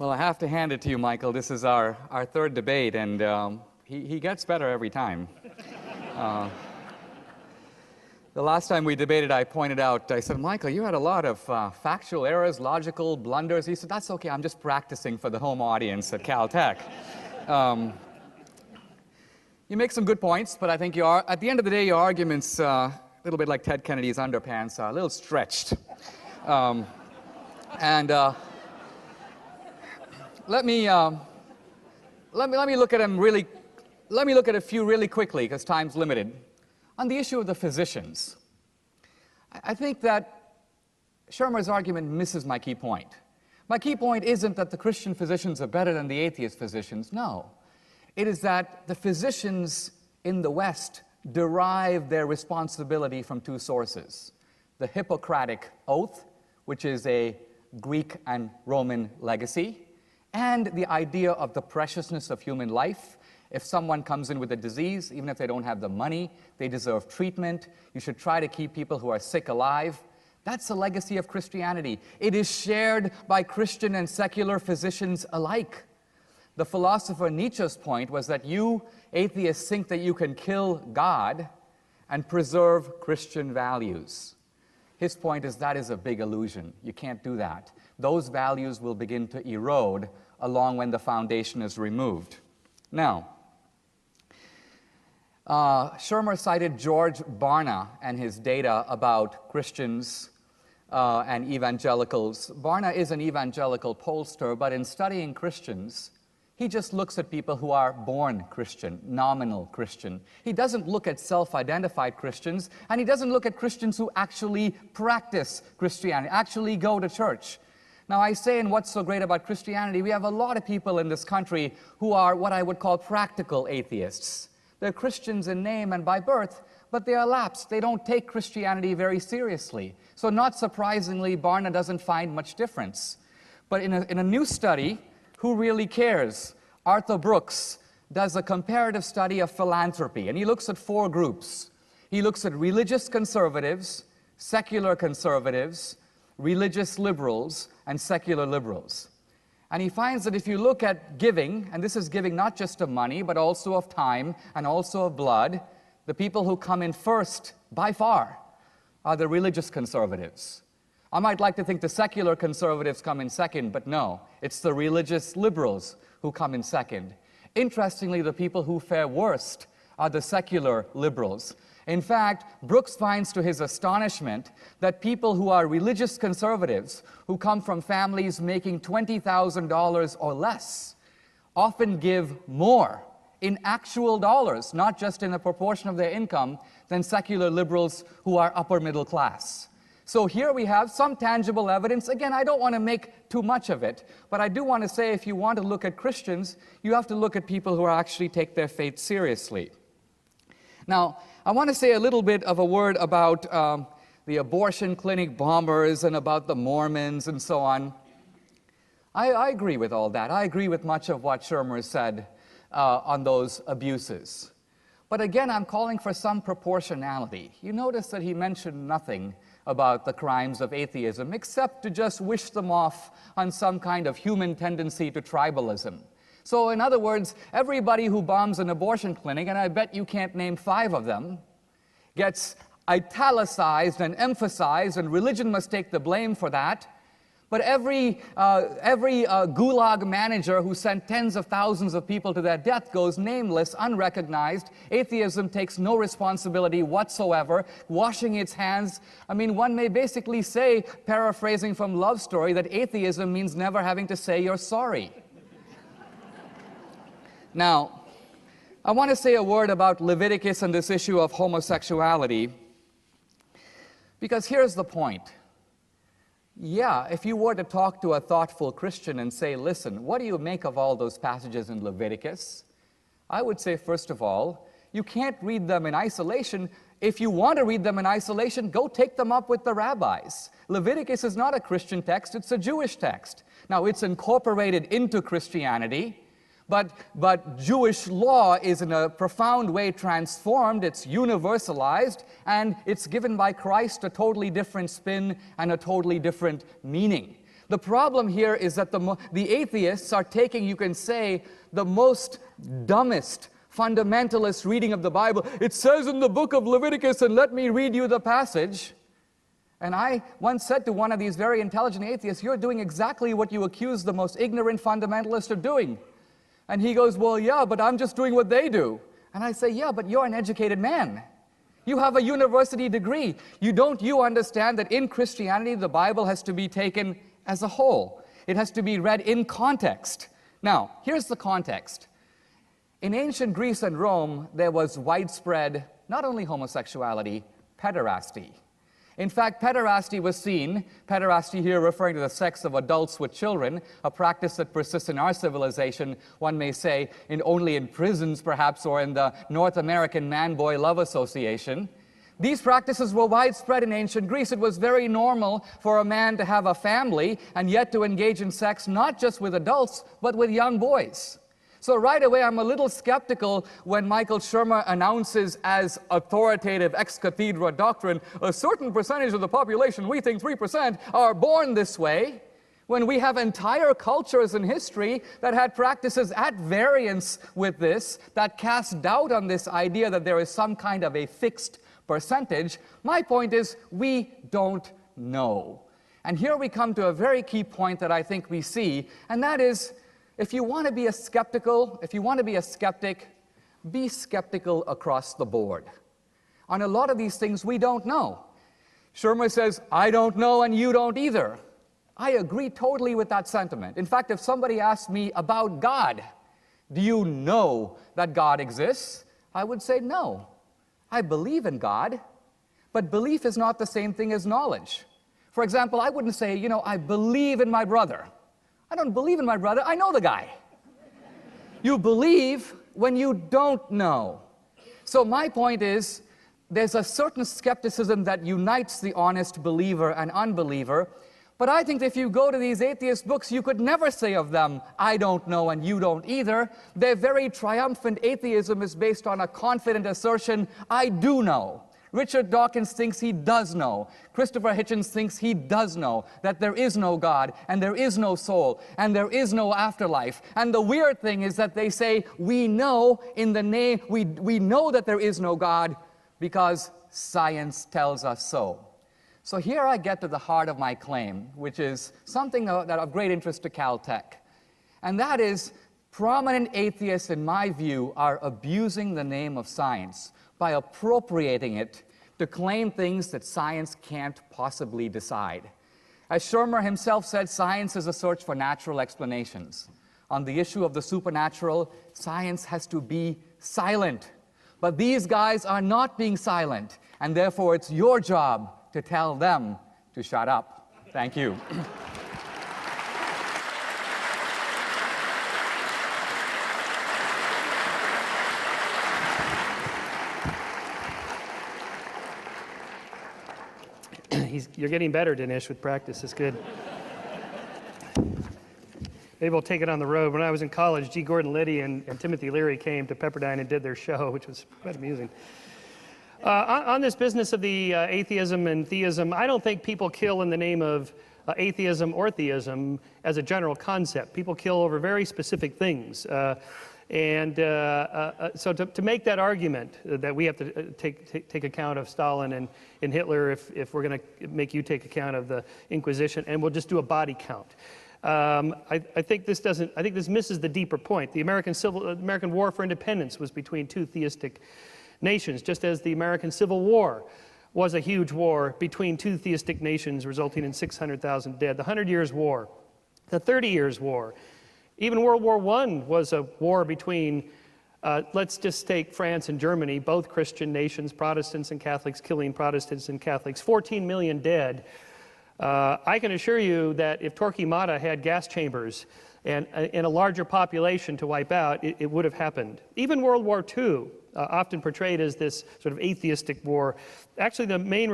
Well, I have to hand it to you, Michael. This is our third debate, and he gets better every time. The last time we debated, I pointed out, I said, Michael, you had a lot of factual errors, logical blunders. He said, that's okay, I'm just practicing for the home audience at Caltech. You make some good points, but I think at the end of the day, your argument's a little bit like Ted Kennedy's underpants, a little stretched. Let me look at them really. Let me look at a few really quickly, because time's limited. On the issue of the physicians, I think that Shermer's argument misses my key point. My key point isn't that the Christian physicians are better than the atheist physicians. No. It is that the physicians in the West derive their responsibility from two sources: the Hippocratic Oath, which is a Greek and Roman legacy, and the idea of the preciousness of human life. If someone comes in with a disease, even if they don't have the money, they deserve treatment. You should try to keep people who are sick alive. That's the legacy of Christianity. It is shared by Christian and secular physicians alike. The philosopher Nietzsche's point was that you, atheists, think that you can kill God and preserve Christian values. His point is that is a big illusion. You can't do that. Those values will begin to erode along when the foundation is removed. Now, Shermer cited George Barna and his data about Christians and evangelicals. Barna is an evangelical pollster, but in studying Christians, he just looks at people who are born Christian, nominal Christian. He doesn't look at self-identified Christians, and he doesn't look at Christians who actually practice Christianity, actually go to church. Now, I say in what's so great about Christianity, we have a lot of people in this country who are what I would call practical atheists. They're Christians in name and by birth, but they are lapsed. They don't take Christianity very seriously. So not surprisingly, Barna doesn't find much difference. But in a new study, Who Really Cares?, Arthur Brooks does a comparative study of philanthropy, and he looks at 4 groups. He looks at religious conservatives, secular conservatives, religious liberals, and secular liberals. And he finds that if you look at giving, and this is giving not just of money, but also of time and also of blood, the people who come in first, by far, are the religious conservatives. I might like to think the secular conservatives come in second, but no, it's the religious liberals who come in second. Interestingly, the people who fare worst are the secular liberals. In fact, Brooks finds to his astonishment that people who are religious conservatives, who come from families making $20,000 or less, often give more in actual dollars, not just in a proportion of their income, than secular liberals who are upper middle class. So here we have some tangible evidence. Again, I don't want to make too much of it, but I do want to say if you want to look at Christians, you have to look at people who actually take their faith seriously. Now, I want to say a little bit of a word about the abortion clinic bombers and about the Mormons and so on. I agree with all that. I agree with much of what Shermer said on those abuses. But again, I'm calling for some proportionality. You notice that he mentioned nothing about the crimes of atheism, except to just wish them off on some kind of human tendency to tribalism. So in other words, everybody who bombs an abortion clinic, and I bet you can't name 5 of them, gets italicized and emphasized, and religion must take the blame for that. But every gulag manager who sent tens of thousands of people to their death goes nameless, unrecognized. Atheism takes no responsibility whatsoever, washing its hands. I mean, one may basically say, paraphrasing from Love Story, that atheism means never having to say you're sorry. Now, I want to say a word about Leviticus and this issue of homosexuality, because here's the point. Yeah, if you were to talk to a thoughtful Christian and say, listen, what do you make of all those passages in Leviticus? I would say, first of all, you can't read them in isolation. If you want to read them in isolation, go take them up with the rabbis. Leviticus is not a Christian text, it's a Jewish text. Now, it's incorporated into Christianity, but Jewish law is in a profound way transformed, it's universalized, and it's given by Christ a totally different spin and a totally different meaning. The problem here is that the atheists are taking, you can say, the most dumbest, fundamentalist reading of the Bible. It says in the book of Leviticus, and let me read you the passage. And I once said to one of these very intelligent atheists, you're doing exactly what you accuse the most ignorant fundamentalist of doing. And he goes, well, yeah, but I'm just doing what they do. And I say, yeah, but you're an educated man. You have a university degree. You understand that in Christianity, the Bible has to be taken as a whole. It has to be read in context. Now, here's the context. In ancient Greece and Rome, there was widespread, not only homosexuality, pederasty. In fact, pederasty was seen, pederasty here referring to the sex of adults with children, a practice that persists in our civilization, one may say, only in prisons perhaps, or in the North American Man-Boy Love Association. These practices were widespread in ancient Greece. It was very normal for a man to have a family and yet to engage in sex not just with adults, but with young boys. So right away, I'm a little skeptical when Michael Shermer announces as authoritative ex cathedra doctrine, a certain percentage of the population, we think 3%, are born this way, when we have entire cultures in history that had practices at variance with this, that cast doubt on this idea that there is some kind of a fixed percentage. My point is, we don't know. And here we come to a very key point that I think we see, and that is, if you want to be a skeptic, be skeptical across the board. On a lot of these things, we don't know. Shermer says, I don't know and you don't either. I agree totally with that sentiment. In fact, if somebody asked me about God, do you know that God exists? I would say no. I believe in God, but belief is not the same thing as knowledge. For example, I wouldn't say, I believe in my brother. I don't believe in my brother, I know the guy. You believe when you don't know. So my point is, there's a certain skepticism that unites the honest believer and unbeliever, but I think if you go to these atheist books, you could never say of them, I don't know and you don't either. Their very triumphant atheism is based on a confident assertion, I do know. Richard Dawkins thinks he does know. Christopher Hitchens thinks he does know that there is no God, and there is no soul, and there is no afterlife. And the weird thing is that they say, we know in the name, we know that there is no God because science tells us so. So here I get to the heart of my claim, which is something that of great interest to Caltech. And that is, prominent atheists, in my view, are abusing the name of science by appropriating it to claim things that science can't possibly decide. As Shermer himself said, science is a search for natural explanations. On the issue of the supernatural, science has to be silent. But these guys are not being silent, and therefore it's your job to tell them to shut up. Thank you. You're getting better, Dinesh, with practice. It's good. Maybe we'll take it on the road. When I was in college, G. Gordon Liddy and Timothy Leary came to Pepperdine and did their show, which was quite amusing. On this business of the atheism and theism, I don't think people kill in the name of atheism or theism as a general concept. People kill over very specific things. So to make that argument that we have to take account of Stalin and Hitler if we're going to make you take account of the Inquisition, and we'll just do a body count. I think this misses the deeper point. The American War for Independence was between two theistic nations, just as the American Civil War was a huge war between two theistic nations, resulting in 600,000 dead. The 100 Years' War, the 30 Years' War, even World War I was a war between, let's just take France and Germany, both Christian nations, Protestants and Catholics killing Protestants and Catholics, 14 million dead. I can assure you that if Torquemada had gas chambers and in a larger population to wipe out, it would have happened. Even World War II, often portrayed as this sort of atheistic war. Actually, the main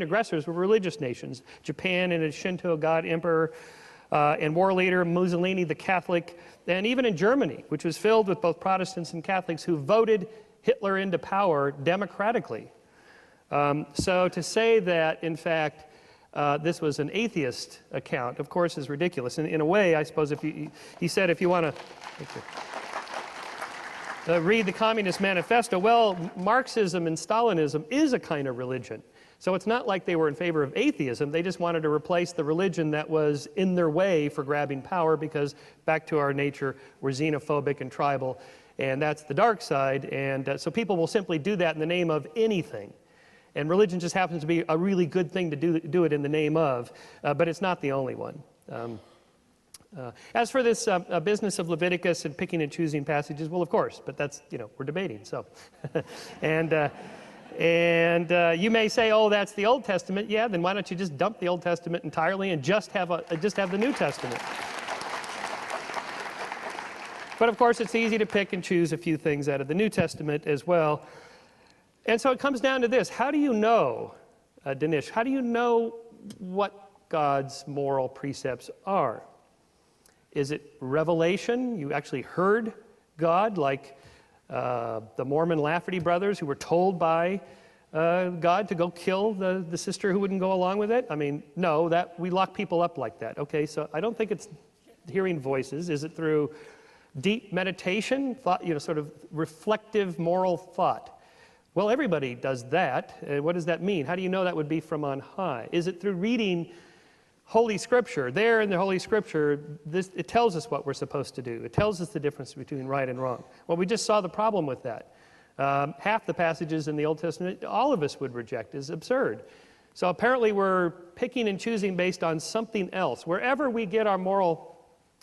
aggressors were religious nations. Japan and its Shinto god emperor and war leader Mussolini, the Catholic, and even in Germany, which was filled with both Protestants and Catholics who voted Hitler into power democratically. So to say that, in fact, this was an atheist account, of course, is ridiculous. And in a way, I suppose, he said, if you want to read the Communist Manifesto, well, Marxism and Stalinism is a kind of religion. So it's not like they were in favor of atheism. They just wanted to replace the religion that was in their way for grabbing power, because back to our nature, we're xenophobic and tribal, and that's the dark side. And so people will simply do that in the name of anything. And religion just happens to be a really good thing to do it in the name of, but it's not the only one. As for this business of Leviticus and picking and choosing passages, well, of course, but that's, we're debating, so. And you may say, oh, that's the Old Testament. Yeah, then why don't you just dump the Old Testament entirely and just have the New Testament? But of course, it's easy to pick and choose a few things out of the New Testament as well. And so it comes down to this. How do you know, Dinesh, how do you know what God's moral precepts are? Is it revelation? You actually heard God, like the Mormon Lafferty brothers, who were told by God to go kill the sister who wouldn't go along with it? I mean, no, we lock people up like that. Okay, so I don't think it's hearing voices. Is it through deep meditation, thought, sort of reflective moral thought? Well, everybody does that. What does that mean? How do you know that would be from on high? Is it through reading Holy Scripture? There in the Holy Scripture, it tells us what we're supposed to do. It tells us the difference between right and wrong. Well, we just saw the problem with that. Half the passages in the Old Testament, all of us would reject as absurd. So apparently we're picking and choosing based on something else. Wherever we get our moral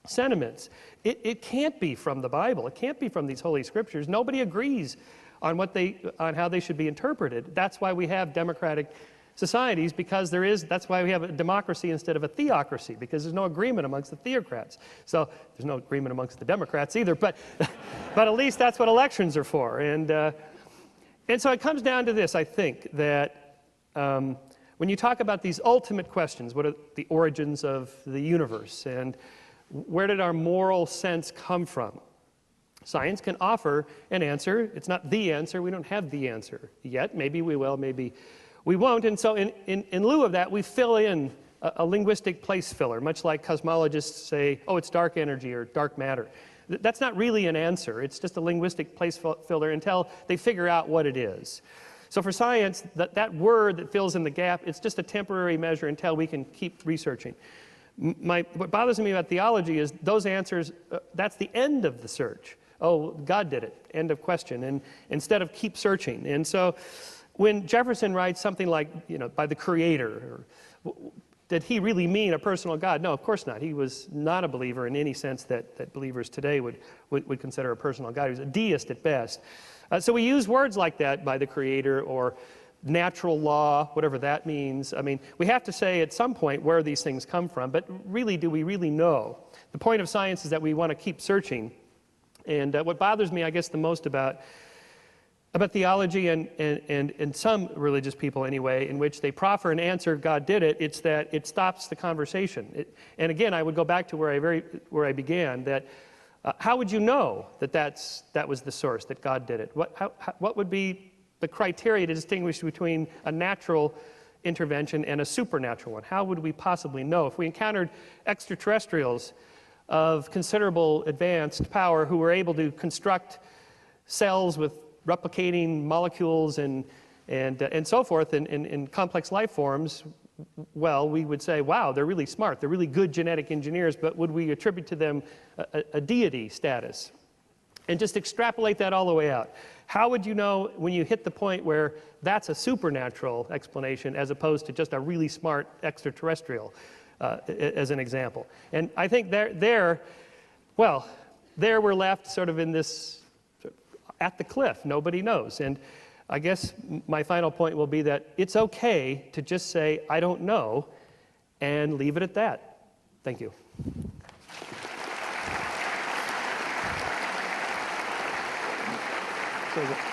sentiments, it can't be from the Bible. It can't be from these Holy Scriptures. Nobody agrees on how they should be interpreted. That's why we have democratic societies, because that's why we have a democracy instead of a theocracy, because there's no agreement amongst the theocrats. So there's no agreement amongst the Democrats either, but at least that's what elections are for. And so it comes down to this, I think, that when you talk about these ultimate questions, what are the origins of the universe, and where did our moral sense come from? Science can offer an answer. It's not the answer. We don't have the answer yet. Maybe we will, maybe we won't. And so in lieu of that, we fill in a linguistic place filler, much like cosmologists say, oh, it's dark energy or dark matter. That's not really an answer. It's just a linguistic place filler until they figure out what it is. So for science, that word that fills in the gap, it's just a temporary measure until we can keep researching. What bothers me about theology is those answers, that's the end of the search. Oh, God did it, end of question, and instead of keep searching. And so when Jefferson writes something like, by the Creator, did he really mean a personal God? No, of course not. He was not a believer in any sense that believers today would consider a personal God. He was a deist at best. So we use words like that, by the Creator, or natural law, whatever that means. I mean, we have to say at some point where these things come from, but really, do we really know? The point of science is that we want to keep searching. And what bothers me, I guess, the most about theology and some religious people anyway, in which they proffer an answer, God did it, it's that it stops the conversation. And again, I would go back to where I began, that how would you know that was the source, that God did it? What would be the criteria to distinguish between a natural intervention and a supernatural one? How would we possibly know? If we encountered extraterrestrials of considerable advanced power who were able to construct cells with replicating molecules and so forth in complex life forms, well, we would say, wow, they're really smart. They're really good genetic engineers, but would we attribute to them a deity status? And just extrapolate that all the way out. How would you know when you hit the point where that's a supernatural explanation as opposed to just a really smart extraterrestrial? As an example. And I think there we're left sort of in this, at the cliff, nobody knows. And I guess my final point will be that it's okay to just say, I don't know, and leave it at that. Thank you. So